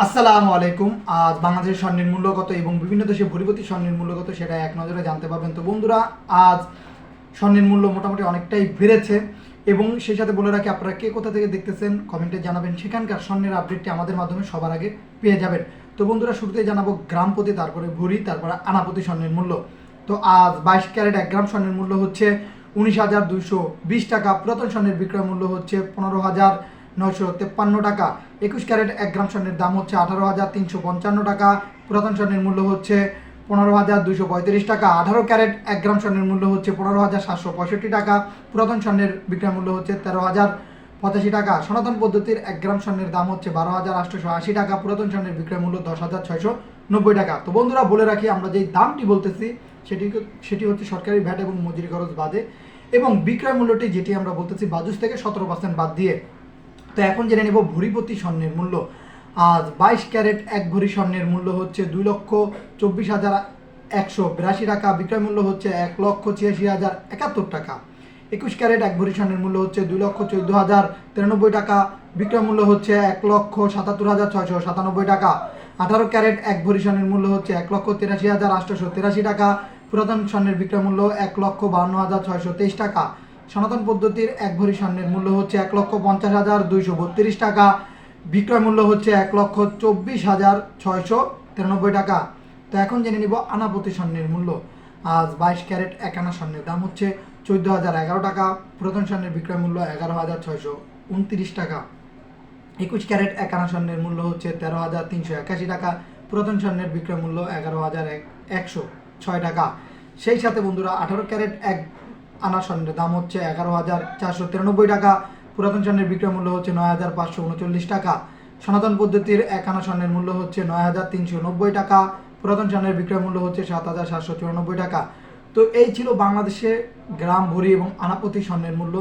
আসসালামু আলাইকুম। আজ বাংলাদেশের স্বর্ণের মূল্য কত এবং বিভিন্ন দেশে ভরিপতি স্বর্ণের মূল্য কত সেটা এক নজরে জানতে পারবেন। তো বন্ধুরা, আজ স্বর্ণের মূল্য মোটামুটি অনেকটাই বেড়েছে এবং সেই সাথে বলে রাখি, আপনারা কে কোথা থেকে দেখতেছেন কমেন্টে জানাবেন। সেখানকার স্বর্ণের আপডেটটি আমাদের মাধ্যমে সবার আগে পেয়ে যাবেন। তো বন্ধুরা, শুরুতেই জানাবো গ্রাম প্রতি, তারপরে ভরি, তারপরে আনা প্রতি স্বর্ণের মূল্য। তো আজ 22 ক্যারেট 1 গ্রাম স্বর্ণের মূল্য হচ্ছে 19,220 টাকা। পুরাতন স্বর্ণের বিক্রয় মূল্য হচ্ছে 15,953 টাকা। 21 ক্যারেট 1 গ্রাম স্বর্ণের দাম হচ্ছে 18,355 টাকা। পুরাতন স্বর্ণের মূল্য হচ্ছে 15,235 টাকা। 18 ক্যারেট 1 গ্রাম স্বর্ণের মূল্য হচ্ছে 15,765 টাকা। পুরাতন স্বর্ণের বিক্রয় মূল্য হচ্ছে 13,085 টাকা। সনাতন পদ্ধতির 1 গ্রাম স্বর্ণের দাম হচ্ছে 12,880 টাকা। পুরাতন স্বর্ণের বিক্রয় মূল্য 10,690 টাকা। তো বন্ধুরা, বলে রাখি, আমরা যেই দামটি বলতেছি সেটি হচ্ছে সরকারি ভ্যাট এবং মজুরি খরচ বাদে, এবং বিক্রয় মূল্যটি যেটি আমরা বলতেছি বাজুস থেকে 17% বাদ দিয়ে। তো এখন জেনে নেব ভরিপতি স্বর্ণের মূল্য। আজ 22 ক্যারেট 1 ভরি স্বর্ণের মূল্য হচ্ছে 2,24,182 টাকা। বিক্রয় মূল্য হচ্ছে 1,86,071 টাকা। 21 ক্যারেট 1 ভরি স্বর্ণের মূল্য হচ্ছে 2,14,093 টাকা। বিক্রয় মূল্য হচ্ছে 1,77,697 টাকা। 18 ক্যারেট 1 ভরি স্বর্ণের মূল্য হচ্ছে 1,83,883 টাকা। পুরাতন স্বর্ণের বিক্রয় মূল্য 1,52,623 টাকা। সনাতন পদ্ধতির 1 ভরি স্বর্ণের মূল্য হচ্ছে 1,50,232 টাকা। বিক্রয় মূল্য হচ্ছে 1,24,693 টাকা। তো এখন জেনে নিব আনা প্রতি স্বর্ণের মূল্য। আজ 22 ক্যারেট 1 আনা স্বর্ণের দাম হচ্ছে 14,011 টাকা। পুরাতন স্বর্ণের বিক্রয় মূল্য 11,629 টাকা। 21 ক্যারেট 1 আনা স্বর্ণের মূল্য হচ্ছে 13,381 টাকা। পুরাতন স্বর্ণের বিক্রয় মূল্য 11,106 টাকা। সেই সাথে বন্ধুরা, 18 ক্যারেট 1 আনা স্বর্ণের দাম হচ্ছে 11,493 টাকা। পুরাতন স্বর্ণের বিক্রয় মূল্য হচ্ছে 9,539 টাকা। সনাতন পদ্ধতির 1 আনা স্বর্ণের মূল্য হচ্ছে 9,390 টাকা। পুরাতন স্বর্ণের বিক্রয় মূল্য হচ্ছে 7,794 টাকা। তো এই ছিল বাংলাদেশে গ্রাম, ভরি এবং আনা প্রতি স্বর্ণের মূল্য।